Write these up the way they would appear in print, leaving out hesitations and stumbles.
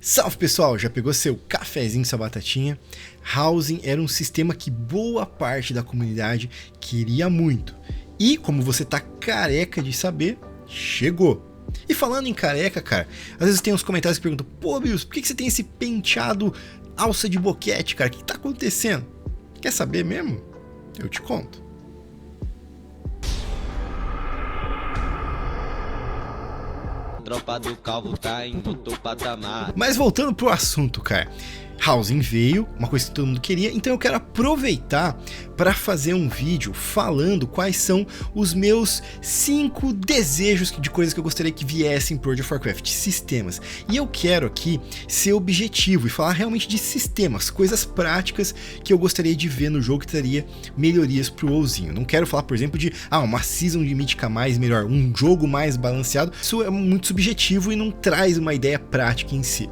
Salve pessoal, já pegou seu cafezinho, sua batatinha? Housing era um sistema que boa parte da comunidade queria muito. E como você tá careca de saber, chegou. E falando em careca, cara, às vezes tem uns comentários que perguntam: pô, Bills, por que você tem esse penteado alça de boquete, cara? O que tá acontecendo? Quer saber mesmo? Eu te conto. Tropa do calvo tá em outro patamar. Mas voltando pro assunto, cara. Housing veio, uma coisa que todo mundo queria, então eu quero aproveitar para fazer um vídeo falando quais são os meus 5 desejos de coisas que eu gostaria que viessem pro World of Warcraft, sistemas. E eu quero aqui ser objetivo e falar realmente de sistemas, coisas práticas que eu gostaria de ver no jogo que traria melhorias pro WoWzinho. Não quero falar, por exemplo, de uma season de mítica mais melhor, um jogo mais balanceado. Isso é muito subjetivo e não traz uma ideia prática em si.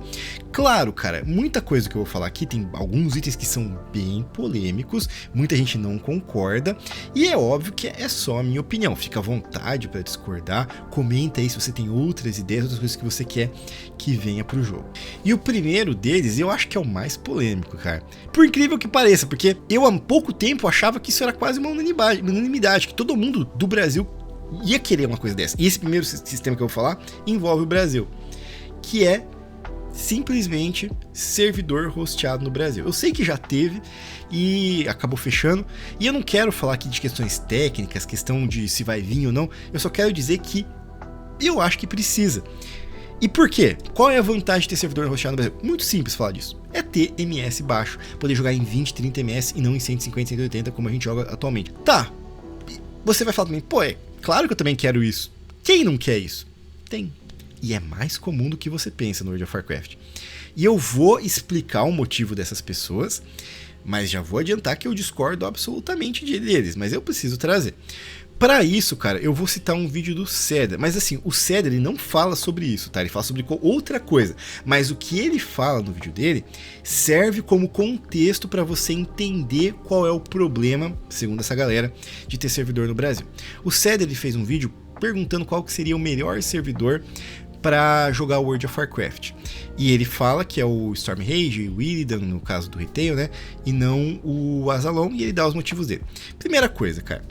Claro, cara, muita coisa que eu vou falar aqui, tem alguns itens que são bem polêmicos, muita gente não concorda, e é óbvio que é só a minha opinião. Fica à vontade para discordar, comenta aí se você tem outras ideias, outras coisas que você quer que venha pro jogo. E o primeiro deles, eu acho que é o mais polêmico, cara. Por incrível que pareça, porque eu há pouco tempo achava que isso era quase uma unanimidade, que todo mundo do Brasil ia querer uma coisa dessa. E esse primeiro sistema que eu vou falar envolve o Brasil, que é simplesmente servidor hosteado no Brasil. Eu sei que já teve e acabou fechando, e eu não quero falar aqui de questões técnicas, questão de se vai vir ou não, eu só quero dizer que eu acho que precisa. E por quê? Qual é a vantagem de ter servidor hosteado no Brasil? Muito simples falar disso. É ter MS baixo, poder jogar em 20, 30 MS e não em 150, 180 como a gente joga atualmente. Tá, você vai falar também, pô, é claro que eu também quero isso. Quem não quer isso? Tem. E é mais comum do que você pensa no World of Warcraft. E eu vou explicar o motivo dessas pessoas, mas já vou adiantar que eu discordo absolutamente deles, mas eu preciso trazer. Para isso, cara, eu vou citar um vídeo do Cedar, mas assim, o Cedar ele não fala sobre isso, tá? Ele fala sobre outra coisa, mas o que ele fala no vídeo dele serve como contexto para você entender qual é o problema, segundo essa galera, de ter servidor no Brasil. O Cedar ele fez um vídeo perguntando qual que seria o melhor servidor para jogar World of Warcraft. E ele fala que é o Stormrage, o Illidan, no caso do Retail, né? E não o Azalon, e ele dá os motivos dele. Primeira coisa, cara,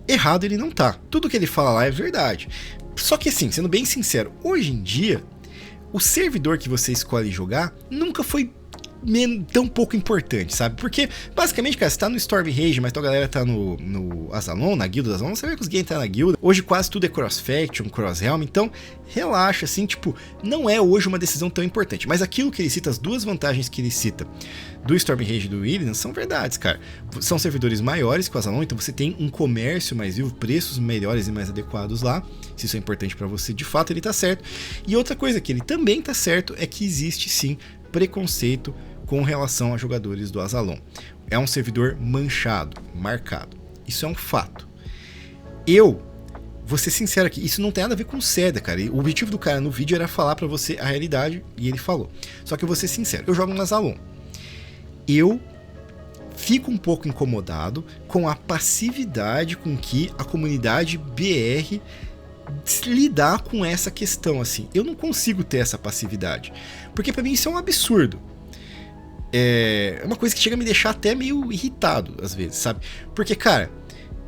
errado ele não tá. Tudo que ele fala lá é verdade. Só que assim, sendo bem sincero, hoje em dia, o servidor que você escolhe jogar nunca foi tão pouco importante, sabe? Porque, basicamente, cara, você tá no Stormrage, mas tua galera tá no Azalon, na guilda do Azalon, você vai conseguir entrar na guilda. Hoje quase tudo é cross-faction, cross-realm, então relaxa, assim, tipo, não é hoje uma decisão tão importante. Mas aquilo que ele cita, as duas vantagens que ele cita do Stormrage e do Illidan são verdades, cara. São servidores maiores que o Azalon, então você tem um comércio mais vivo, preços melhores e mais adequados lá. Se isso é importante pra você, de fato, ele tá certo. E outra coisa que ele também tá certo é que existe, sim, preconceito com relação a jogadores do Azalon. É um servidor manchado, marcado. Isso é um fato. Eu vou ser sincero aqui, isso não tem nada a ver com seda, cara. O objetivo do cara no vídeo era falar pra você a realidade, e ele falou. Só que eu vou ser sincero, eu jogo no Azalon. Eu fico um pouco incomodado com a passividade com que a comunidade BR lidar com essa questão, assim. Eu não consigo ter essa passividade, porque pra mim isso é um absurdo. É uma coisa que chega a me deixar até meio irritado às vezes, sabe? Porque, cara,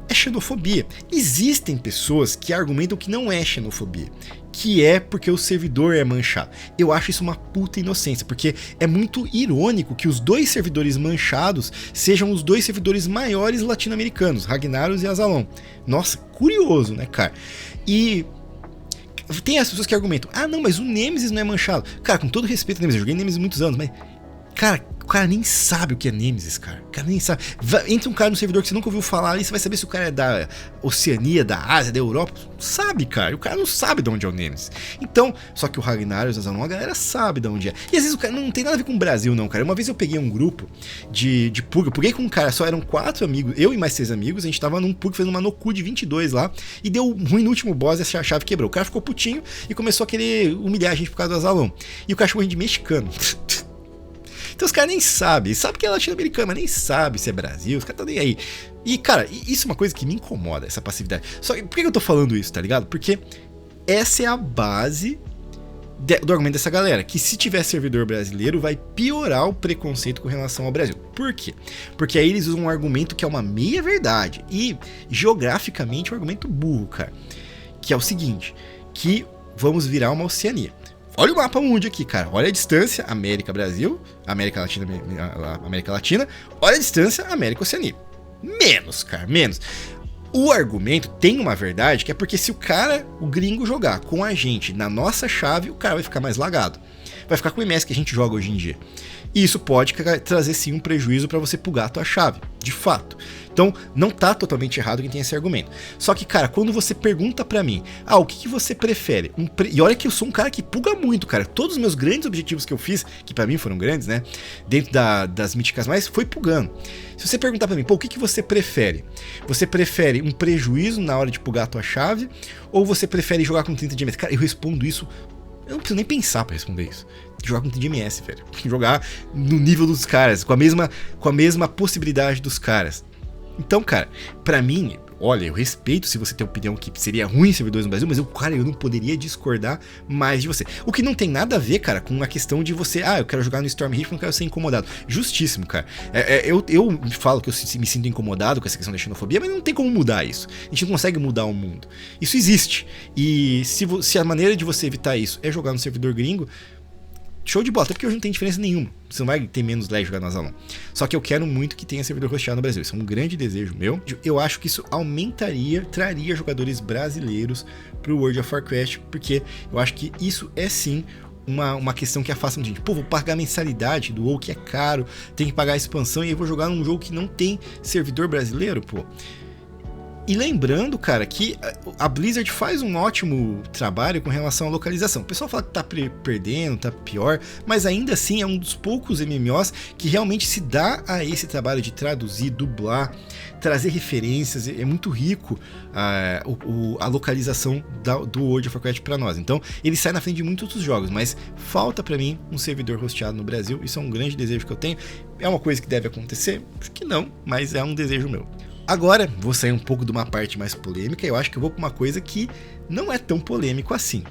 é xenofobia. Existem pessoas que argumentam que não é xenofobia, que é porque o servidor é manchado. Eu acho isso uma puta inocência, porque é muito irônico que os dois servidores manchados sejam os dois servidores maiores latino-americanos, Ragnaros e Azalon. Nossa, curioso, né, cara? E tem as pessoas que argumentam: não, mas o Nemesis não é manchado. Cara, com todo respeito ao Nemesis, eu joguei Nemesis há muitos anos, mas cara, o cara nem sabe o que é Nemesis, cara. O cara nem sabe. Entra um cara no servidor que você nunca ouviu falar e você vai saber se o cara é da Oceania, da Ásia, da Europa. Sabe, cara. O cara não sabe de onde é o Nemesis. Então, só que o Ragnar e o Azalon, a galera sabe de onde é. E às vezes o cara não tem nada a ver com o Brasil, não, cara. Uma vez eu peguei um grupo de PUG. Eu peguei com um cara, só eram 4 amigos, eu e mais 6 amigos. A gente tava num PUG fazendo uma Noku de 22 lá. E deu ruim no último boss e a chave quebrou. O cara ficou putinho e começou a querer humilhar a gente por causa do Azalon. E o cara chamou a gente de mexicano. Então os caras nem sabem, sabe que é latino-americano, mas nem sabe se é Brasil, os caras estão nem aí. E cara, isso é uma coisa que me incomoda, essa passividade. Só que por que eu tô falando isso, tá ligado? Porque essa é a base do argumento dessa galera, que se tiver servidor brasileiro vai piorar o preconceito com relação ao Brasil. Por quê? Porque aí eles usam um argumento que é uma meia verdade e geograficamente um argumento burro, cara, que é o seguinte, que vamos virar uma Oceania. Olha o mapa mundi aqui, cara, olha a distância América-Brasil, América Latina, olha a distância América-Oceania. Menos, cara, menos. O argumento tem uma verdade, que é porque se o gringo jogar com a gente na nossa chave, o cara vai ficar mais lagado. Vai ficar com o MS que a gente joga hoje em dia. E isso pode trazer sim um prejuízo para você plugar a tua chave, de fato. Então não tá totalmente errado quem tem esse argumento. Só que, cara, quando você pergunta pra mim, o que você prefere? E olha que eu sou um cara que pluga muito, cara. Todos os meus grandes objetivos que eu fiz, que pra mim foram grandes, né? Dentro das míticas mais, foi plugando. Se você perguntar pra mim, o que você prefere? Você prefere um prejuízo na hora de plugar a tua chave? Ou você prefere jogar com 30 de MS? Cara, eu respondo isso. Eu não preciso nem pensar pra responder isso. Jogar com TDMS, velho. Jogar no nível dos caras, com a mesma possibilidade dos caras. Então, cara, pra mim, olha, eu respeito se você tem opinião que seria ruim servidores no Brasil, mas eu não poderia discordar mais de você. O que não tem nada a ver, cara, com a questão de você, eu quero jogar no Storm Reach, não quero ser incomodado. Justíssimo, cara. Eu falo que eu me sinto incomodado com essa questão da xenofobia, mas não tem como mudar isso. A gente não consegue mudar o mundo. Isso existe. E se a maneira de você evitar isso é jogar no servidor gringo, show de bola, até porque hoje não tem diferença nenhuma. Você não vai ter menos lag jogar no Azalon. Só que eu quero muito que tenha servidor hosteado no Brasil. Isso é um grande desejo meu. Eu acho que isso traria jogadores brasileiros pro World of Warcraft, porque eu acho que isso é sim uma questão que afasta muita gente. Pô, vou pagar a mensalidade do WoW que é caro, tem que pagar a expansão e aí vou jogar num jogo que não tem servidor brasileiro, pô. E lembrando, cara, que a Blizzard faz um ótimo trabalho com relação à localização. O pessoal fala que tá perdendo, tá pior, mas ainda assim é um dos poucos MMOs que realmente se dá a esse trabalho de traduzir, dublar, trazer referências. É muito rico a localização do World of Warcraft pra nós. Então, ele sai na frente de muitos outros jogos, mas falta pra mim um servidor hosteado no Brasil. Isso é um grande desejo que eu tenho. É uma coisa que deve acontecer? Acho que não, mas é um desejo meu. Agora, vou sair um pouco de uma parte mais polêmica, eu acho que eu vou para uma coisa que não é tão polêmico assim,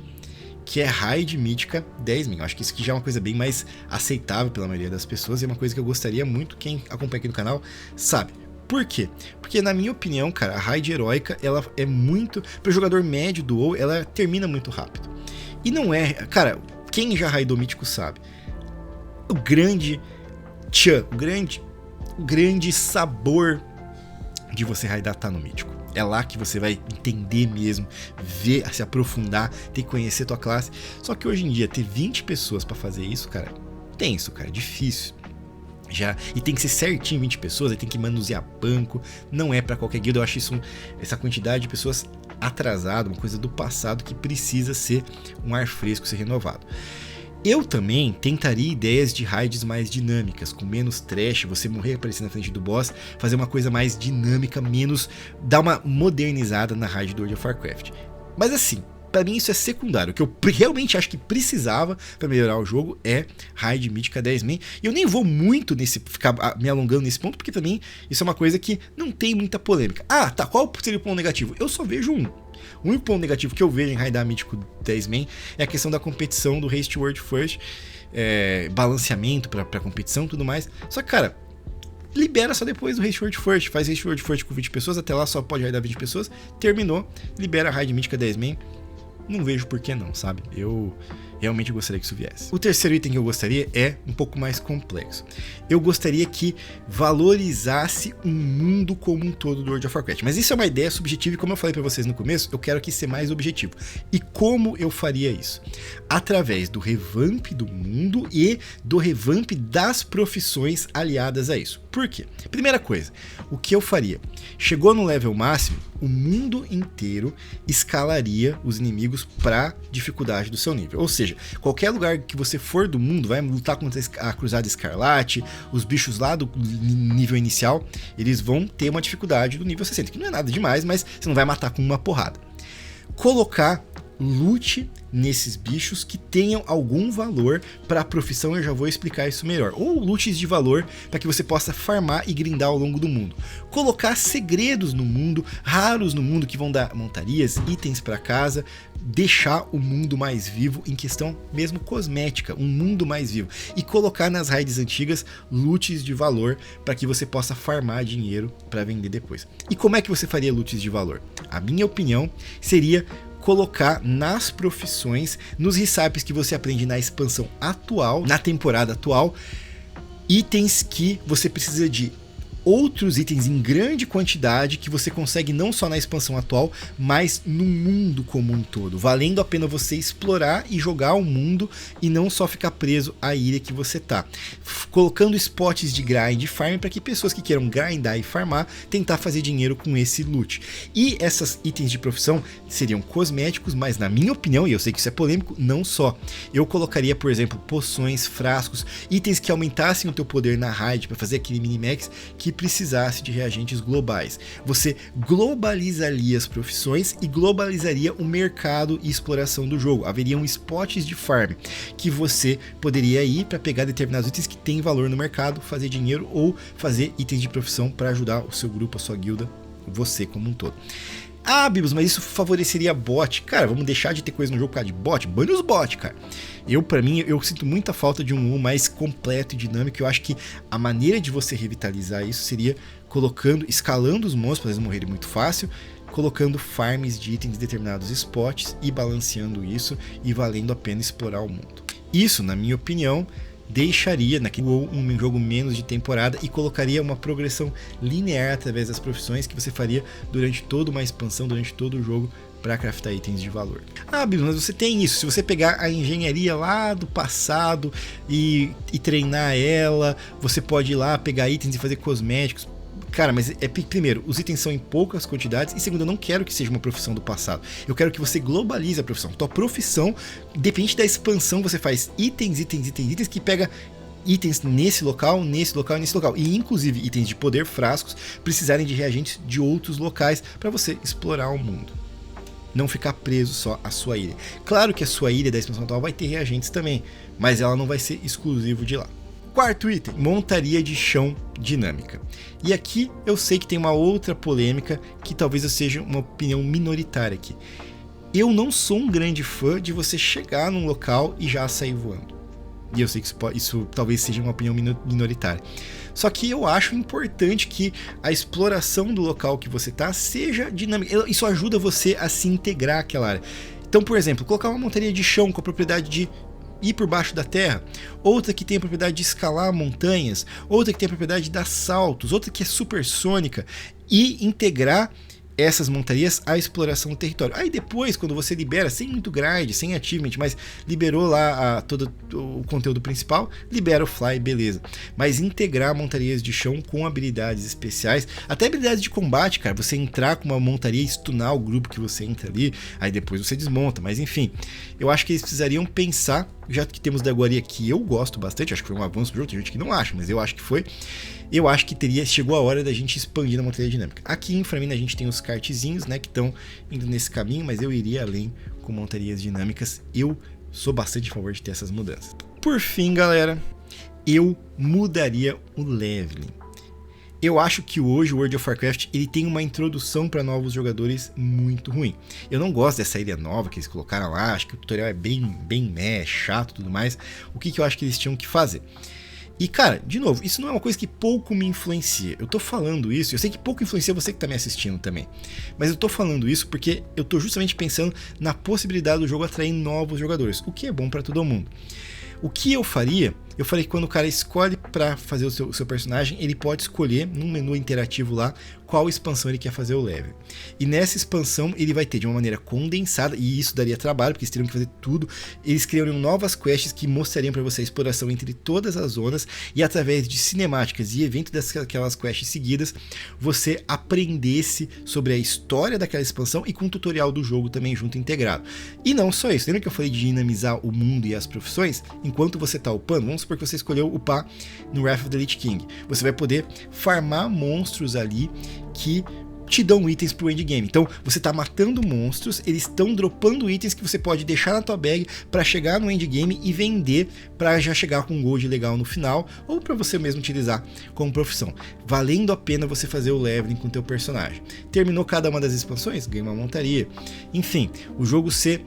que é raid mítica 10.000. Eu acho que isso aqui já é uma coisa bem mais aceitável pela maioria das pessoas, e é uma coisa que eu gostaria muito, quem acompanha aqui no canal sabe. Por quê? Porque na minha opinião, cara, a raid heróica, ela é muito, para o jogador médio do WoW, ela termina muito rápido. E não é, cara, quem já raidou mítico sabe, o grande sabor de você raidar tá no mítico. É lá que você vai entender mesmo, ver, se aprofundar, ter que conhecer tua classe. Só que hoje em dia, ter 20 pessoas pra fazer isso, cara, tenso, cara, difícil. E tem que ser certinho 20 pessoas, aí tem que manusear banco, não é pra qualquer guilda. Eu acho isso, essa quantidade de pessoas atrasada, uma coisa do passado que precisa ser um ar fresco, ser renovado. Eu também tentaria ideias de raids mais dinâmicas, com menos trash, você morrer aparecendo na frente do boss, fazer uma coisa mais dinâmica, dar uma modernizada na raid do World of Warcraft. Mas assim, pra mim isso é secundário. O que eu realmente acho que precisava pra melhorar o jogo é raid mítica 10.000. E eu nem vou muito ficar me alongando nesse ponto, porque pra mim isso é uma coisa que não tem muita polêmica. Tá, qual seria o ponto negativo? Eu só vejo um. O único ponto negativo que eu vejo em raidar mítico 10.000 é a questão da competição do Haste World First, balanceamento pra competição e tudo mais. Só que, cara, libera só depois do Haste World First, faz Haste World First com 20 pessoas, até lá só pode raidar 20 pessoas, terminou, libera a raid mítica 10.000. Não vejo por que não, sabe? Eu realmente gostaria que isso viesse. O terceiro item que eu gostaria é um pouco mais complexo. Eu gostaria que valorizasse o mundo como um todo do World of Warcraft. Mas isso é uma ideia subjetiva e, como eu falei pra vocês no começo, eu quero que ser mais objetivo. E como eu faria isso? Através do revamp do mundo e do revamp das profissões aliadas a isso. Por quê? Primeira coisa, o que eu faria? Chegou no level máximo, o mundo inteiro escalaria os inimigos para dificuldade do seu nível. Ou seja, qualquer lugar que você for do mundo, vai lutar contra a Cruzada Escarlate, os bichos lá do nível inicial, eles vão ter uma dificuldade do nível 60, que não é nada demais, mas você não vai matar com uma porrada. Colocar lute nesses bichos que tenham algum valor para a profissão, eu já vou explicar isso melhor. Ou lutes de valor para que você possa farmar e grindar ao longo do mundo. Colocar segredos no mundo, raros no mundo, que vão dar montarias, itens para casa, deixar o mundo mais vivo em questão mesmo cosmética, um mundo mais vivo. E colocar nas raids antigas lutes de valor para que você possa farmar dinheiro para vender depois. E como é que você faria lutes de valor? A minha opinião seria colocar nas profissões, nos recipes que você aprende na expansão atual, na temporada atual, itens que você precisa de outros itens em grande quantidade que você consegue não só na expansão atual, mas no mundo como um todo, valendo a pena você explorar e jogar o mundo e não só ficar preso à ilha que você tá. Colocando spots de grind e farm para que pessoas que queiram grindar e farmar, tentar fazer dinheiro com esse loot. E essas itens de profissão seriam cosméticos, mas na minha opinião, e eu sei que isso é polêmico, não só. Eu colocaria, por exemplo, poções, frascos, itens que aumentassem o teu poder na raid para fazer aquele minimax que precisasse de reagentes globais. Você globalizaria as profissões e globalizaria o mercado e exploração do jogo. Haveriam spots de farm que você poderia ir para pegar determinados itens que têm valor no mercado, fazer dinheiro ou fazer itens de profissão para ajudar o seu grupo, a sua guilda, você como um todo. Ah, Bibos, mas isso favoreceria bot. Cara, vamos deixar de ter coisa no jogo por causa de bot? Bane os bots, cara. Pra mim, eu sinto muita falta de um mais completo e dinâmico. Eu acho que a maneira de você revitalizar isso seria escalando os monstros, para eles morrerem muito fácil, colocando farms de itens em determinados spots e balanceando isso e valendo a pena explorar o mundo. Isso, na minha opinião, deixaria um jogo menos de temporada e colocaria uma progressão linear através das profissões que você faria durante toda uma expansão, durante todo o jogo, para craftar itens de valor. Ah, Bill, mas você tem isso. Se você pegar a engenharia lá do passado e treinar ela, você pode ir lá pegar itens e fazer cosméticos. Cara, mas primeiro, os itens são em poucas quantidades e segundo, eu não quero que seja uma profissão do passado. Eu quero que você globalize a profissão. Tua profissão, depende da expansão, você faz itens que pega itens nesse local. E inclusive itens de poder, frascos, precisarem de reagentes de outros locais para você explorar o mundo. Não ficar preso só à sua ilha. Claro que a sua ilha da expansão atual vai ter reagentes também, mas ela não vai ser exclusivo de lá. Quarto item, montaria de chão dinâmica. E aqui eu sei que tem uma outra polêmica que talvez eu seja uma opinião minoritária aqui. Eu não sou um grande fã de você chegar num local e já sair voando. E eu sei que isso talvez seja uma opinião minoritária. Só que eu acho importante que a exploração do local que você está seja dinâmica. Isso ajuda você a se integrar àquela área. Então, por exemplo, colocar uma montaria de chão com a propriedade de ir por baixo da terra, outra que tem a propriedade de escalar montanhas, outra que tem a propriedade de dar saltos, outra que é supersônica, e integrar essas montarias à exploração do território. Aí depois, quando você libera, sem muito grind, sem achievement, mas liberou lá todo o conteúdo principal, libera o fly, beleza. Mas integrar montarias de chão com habilidades especiais, até habilidades de combate, cara, você entrar com uma montaria e stunar o grupo que você entra ali, aí depois você desmonta, mas enfim, eu acho que eles precisariam pensar, já que temos da Guaria que eu gosto bastante, acho que foi um avanço pro jogo, tem gente que não acha, mas eu acho que foi. Eu acho que chegou a hora da gente expandir na montaria dinâmica. Aqui em Framina a gente tem os kartzinhos, né, que estão indo nesse caminho, mas eu iria além com montarias dinâmicas. Eu sou bastante a favor de ter essas mudanças. Por fim, galera, eu mudaria o leveling. Eu acho que hoje o World of Warcraft ele tem uma introdução para novos jogadores muito ruim. Eu não gosto dessa ilha nova que eles colocaram lá, acho que o tutorial é bem chato e tudo mais. O que eu acho que eles tinham que fazer? E cara, de novo, isso não é uma coisa que pouco me influencia. Eu tô falando isso, eu sei que pouco influencia você que tá me assistindo também. Mas eu tô falando isso porque eu tô justamente pensando na possibilidade do jogo atrair novos jogadores, o que é bom pra todo mundo. O que eu faria? Eu falei que quando o cara escolhe para fazer o seu personagem, ele pode escolher num menu interativo lá qual expansão ele quer fazer o level. E nessa expansão ele vai ter de uma maneira condensada, e isso daria trabalho, porque eles teriam que fazer tudo. Eles criariam novas quests que mostrariam para você a exploração entre todas as zonas, e através de cinemáticas e eventos daquelas quests seguidas, você aprendesse sobre a história daquela expansão e com um tutorial do jogo também junto integrado. E não só isso, lembra que eu falei de dinamizar o mundo e as profissões? Enquanto você está upando, vamos supor que você escolheu upar no Wrath of the Lich King. Você vai poder farmar monstros ali que te dão itens pro endgame. Então você tá matando monstros, eles estão dropando itens que você pode deixar na tua bag para chegar no endgame e vender para já chegar com um gold legal no final, ou para você mesmo utilizar como profissão. Valendo a pena você fazer o leveling com o teu personagem. Terminou cada uma das expansões, ganha uma montaria. Enfim, o jogo ser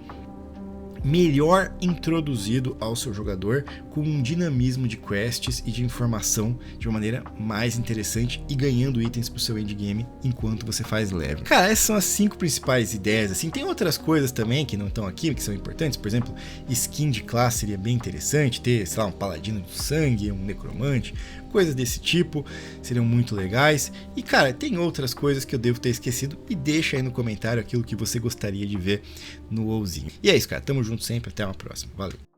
melhor introduzido ao seu jogador, com um dinamismo de quests e de informação de uma maneira mais interessante e ganhando itens pro seu endgame enquanto você faz level. Cara, essas são as 5 principais ideias, assim, tem outras coisas também que não estão aqui, que são importantes, por exemplo, skin de classe seria bem interessante, ter, sei lá, um paladino de sangue, um necromante, coisas desse tipo, seriam muito legais. E cara, tem outras coisas que eu devo ter esquecido, e deixa aí no comentário aquilo que você gostaria de ver no WoWzinho. E é isso, cara, tamo junto sempre, até uma próxima, valeu!